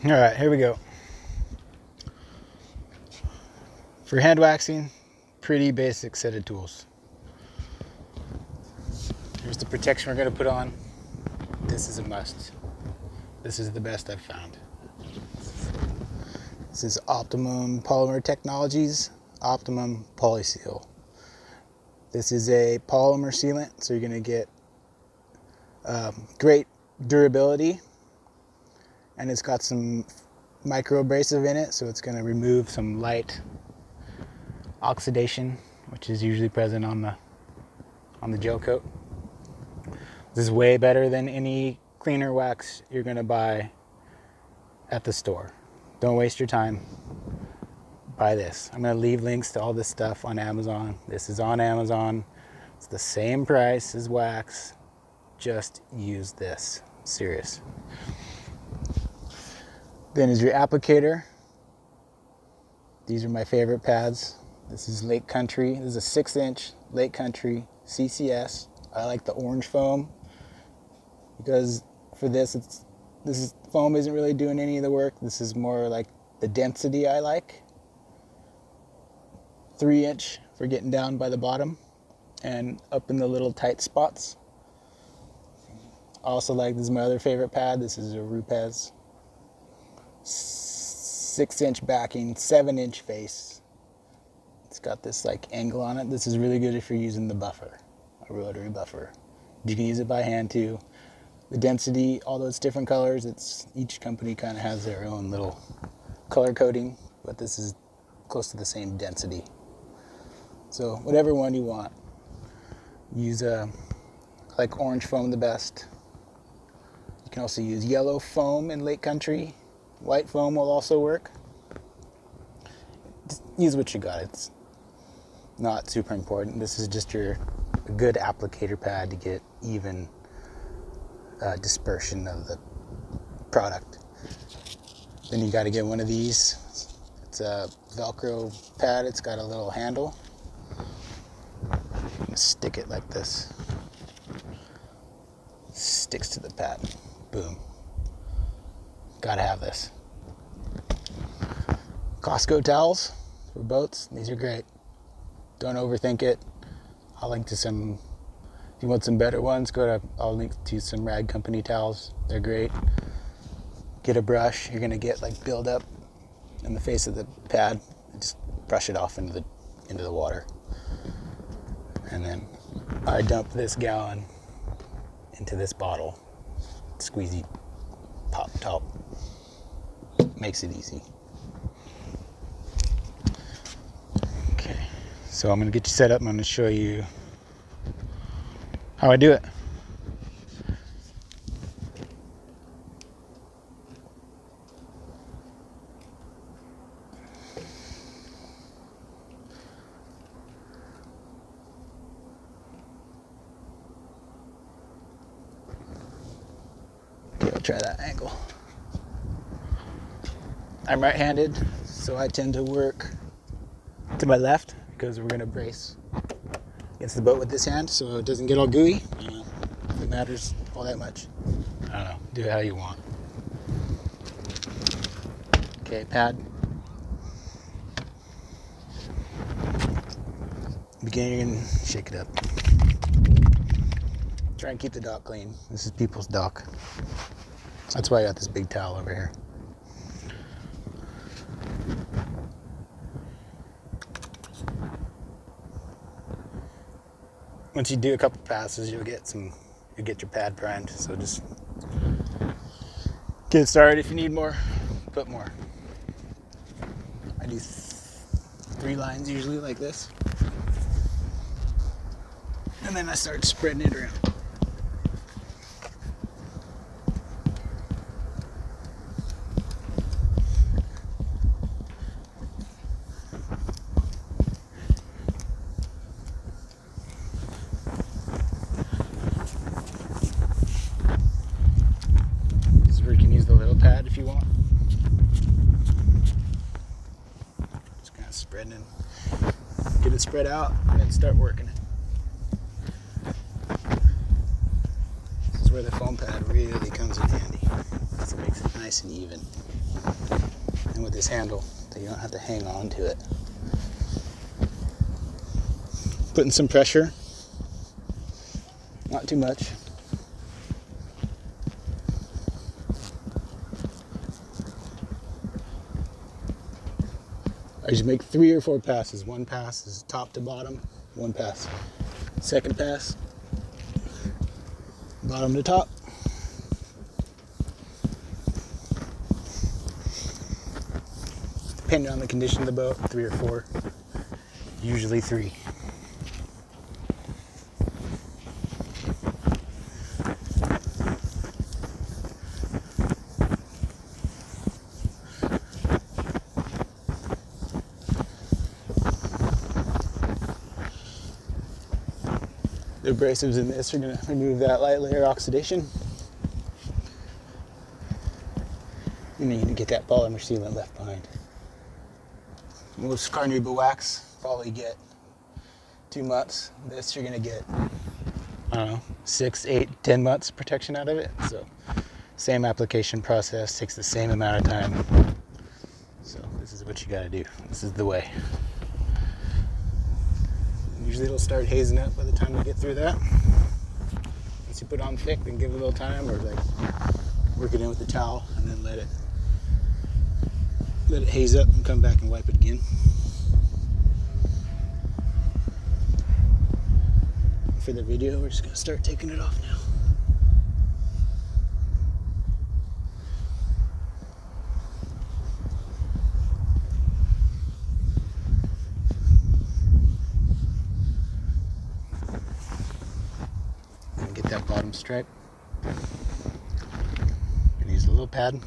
All right, here we go. For hand waxing, pretty basic set of tools. Here's the protection we're going to put on. This is a must. This is the best I've found. This is Optimum Polymer Technologies, Optimum Poli-seal. This is a polymer sealant, so you're going to get great durability, and it's got some micro-abrasive in it, so it's going to remove some light oxidation, which is usually present on the gel coat. This is way better than any cleaner wax you're going to buy at the store. Don't waste your time. Buy this. I'm going to leave links to all this stuff on Amazon. This is on Amazon. It's the same price as wax. Just use this. Serious. Then is your applicator. These are my favorite pads. This is Lake Country. This is a 6-inch Lake Country CCS. I like the orange foam because for this, foam isn't really doing any of the work. This is more like the density I like. 3-inch for getting down by the bottom and up in the little tight spots. I also like, this is my other favorite pad. This is a Rupes 6-inch backing, 7-inch face. It's got this like angle on it. This is really good if you're using the buffer, a rotary buffer. You can use it by hand too. The density, although it's different colors, each company kind of has their own little color coding, but this is close to the same density. So whatever one you want. Use I like orange foam the best. You can also use yellow foam in Lake Country. White foam will also work. Just use what you got. It's not super important. This is just a good applicator pad to get even dispersion of the product. Then you got to get one of these. It's a Velcro pad. It's got a little handle. Stick it like this. Sticks to the pad. Boom. Gotta have this. Costco towels for boats. These are great. Don't overthink it. I'll link to some, if you want some better ones, I'll link to some Rag Company towels. They're great. Get a brush. You're gonna get like buildup in the face of the pad. Just brush it off into the water. And then I dump this gallon into this bottle. Squeezy pop top. Makes it easy. Okay, so I'm gonna get you set up. I'm gonna show you how I do it. Okay, I'll try that angle. I'm right-handed, so I tend to work to my left because we're gonna brace against the boat with this hand so it doesn't get all gooey. I don't know if it matters all that much. I don't know, do it how you want. Okay, pad. Beginning and shake it up. Try and keep the dock clean. This is people's dock. That's why I got this big towel over here. Once you do a couple passes, you'll get your pad primed. So just get it started. If you need more, put more. I do 3 lines usually like this. And then I start spreading it around. Pad if you want. Just kind of spreading it. Get it spread out and then start working it. This is where the foam pad really comes in handy. So it makes it nice and even. and with this handle that you don't have to hang on to it. Putting some pressure, not too much. I just make 3 or 4 passes. One pass is top to bottom, one pass. Second pass, bottom to top. Depending on the condition of the boat, 3 or 4, usually 3. The abrasives in this are going to remove that light layer oxidation. And then you're going to get that polymer sealant left behind. Most carnauba wax probably get 2 months. This you're going to get, I don't know, 6, 8, 10 months protection out of it. So same application process, takes the same amount of time. So this is what you got to do. This is the way. Usually it'll start hazing up by the time you get through that. Once you put on thick, then give it a little time, or like work it in with the towel and then let it haze up and come back and wipe it again. For the video, we're just gonna start taking it off now. Get that bottom stripe. And use a little pad.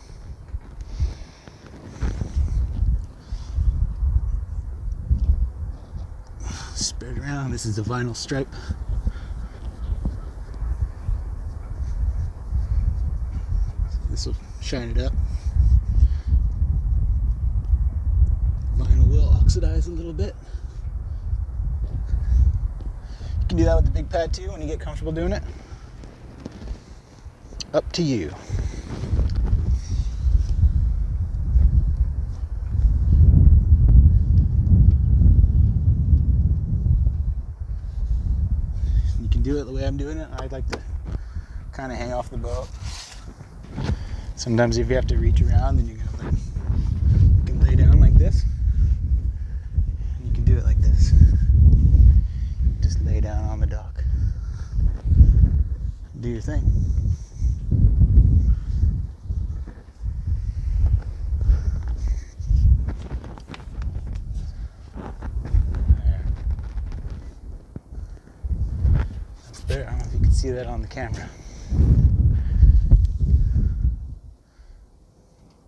Spread it around. This is the vinyl stripe. This will shine it up. Vinyl will oxidize a little bit. You can do that with the big pad too when you get comfortable doing it. Up to you. You can do it the way I'm doing it. I'd like to kind of hang off the boat. Sometimes if you have to reach around, then you can lay down like this. And you can do it like this. Just lay down on the dock. Do your thing. There, I don't know if you can see that on the camera.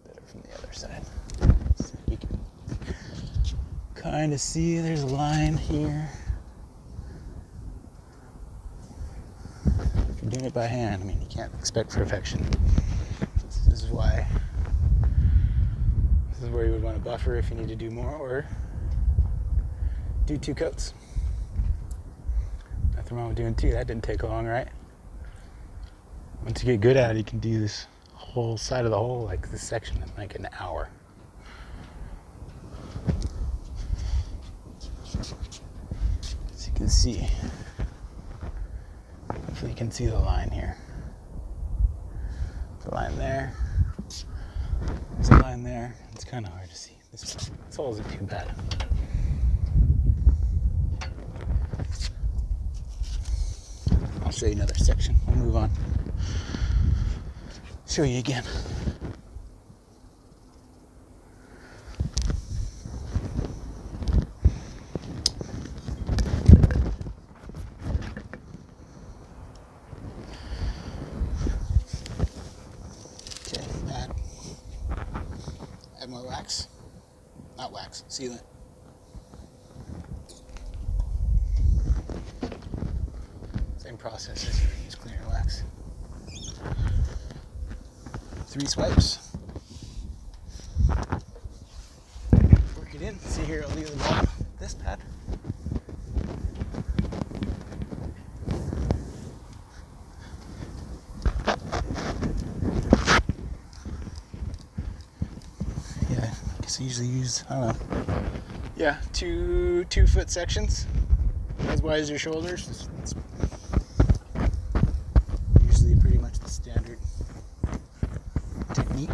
Better from the other side. So you can kind of see there's a line here. If you're doing it by hand, I mean, you can't expect perfection. This is why. This is where you would want to buffer if you need to do more, or do 2 coats. Nothing wrong with doing 2. That didn't take long, right? Once you get good at it, you can do this whole side of the hole, like this section, in like an hour. As you can see, hopefully you can see the line here. There's a line there. There's a line there. It's kind of hard to see. This hole isn't too bad. I'll show you another section. We'll move on. Show you again. Okay, add more wax. Not wax, sealant. Same process as you use cleaner wax. 3 swipes. Work it in. See here, I'll leave the bottom of this pad. So usually use, I don't know, yeah, 2-foot sections, as wide as your shoulders. It's usually pretty much the standard technique.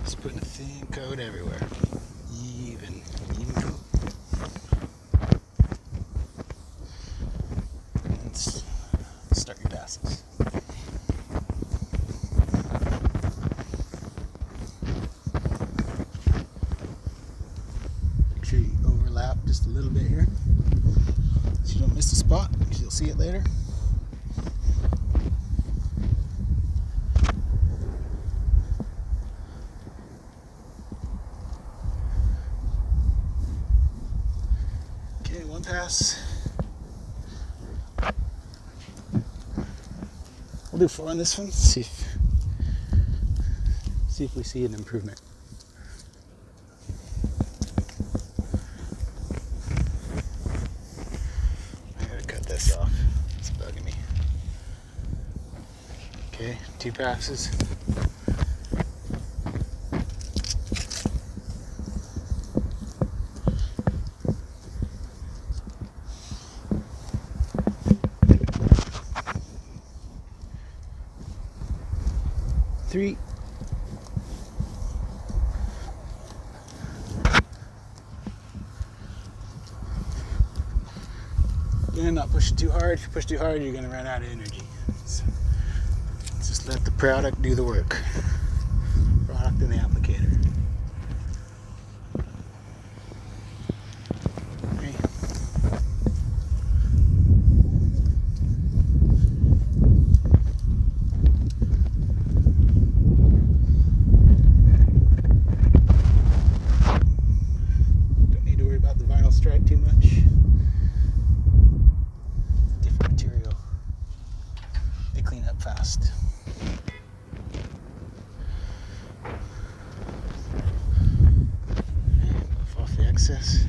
Just putting a thin coat everywhere. Even coat. And start your passes. Make sure you overlap just a little bit here, so you don't miss the spot, because you'll see it later. Okay, one pass. We'll do 4 on this one. See if we see an improvement. I gotta cut this off. It's bugging me. Okay, 2 passes. Three. Again, not pushing too hard. If you push too hard, you're going to run out of energy. So just let the product do the work. Product in the applicator. Okay. Don't need to worry about the vinyl stripe too much. Different material. They clean up fast. Buff off the excess.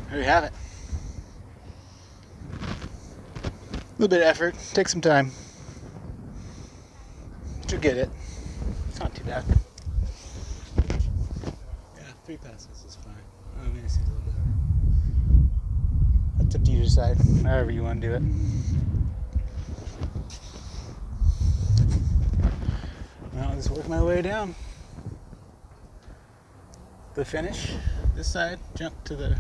There you have it. A little bit of effort, take some time. But you'll get it. It's not too bad. Yeah, 3 passes is fine. Oh, maybe it's a little bit. That's up to you to decide, however you want to do it. Now I'll just work my way down. The finish, this side, jump to the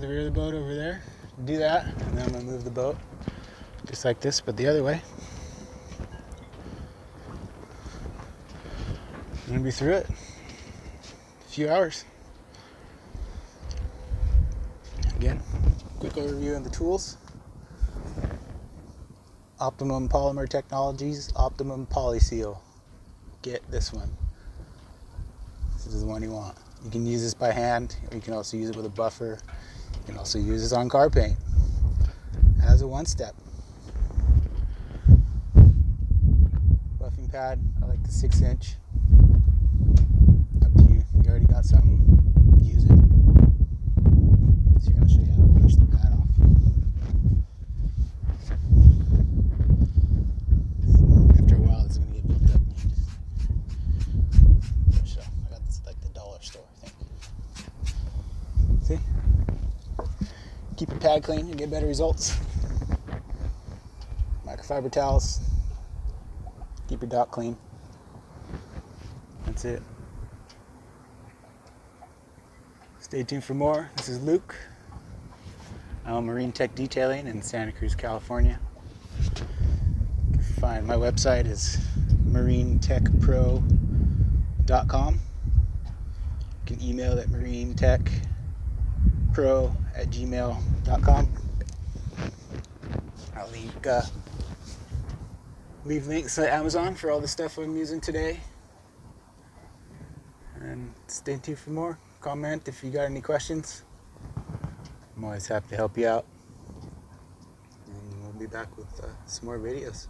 rear of the boat over there. Do that, and then I'm going to move the boat just like this, but the other way. I'm going to be through it in a few hours. Again, quick overview of the tools. Optimum Polymer Technologies, Optimum Poli-seal. Get this one. This is the one you want. You can use this by hand, or you can also use it with a buffer. You can also use this on car paint as a one-step. Buffing pad, I like the 6-inch. Up to you. You already got something, use it. So I'll show you how to push the pad off. After a while, it's going to get built up. So I got this at like the dollar store, I think. See? Keep your pad clean, you get better results. Microfiber towels. Keep your dock clean. That's it. Stay tuned for more. This is Luke. I'm Marine Tech Detailing in Santa Cruz, California. You can find my website is marinetechpro.com. You can email at marinetechpro@gmail.com. I'll leave links at Amazon for all the stuff I'm using today. And stay tuned for more. Comment if you got any questions. I'm always happy to help you out. And we'll be back with some more videos.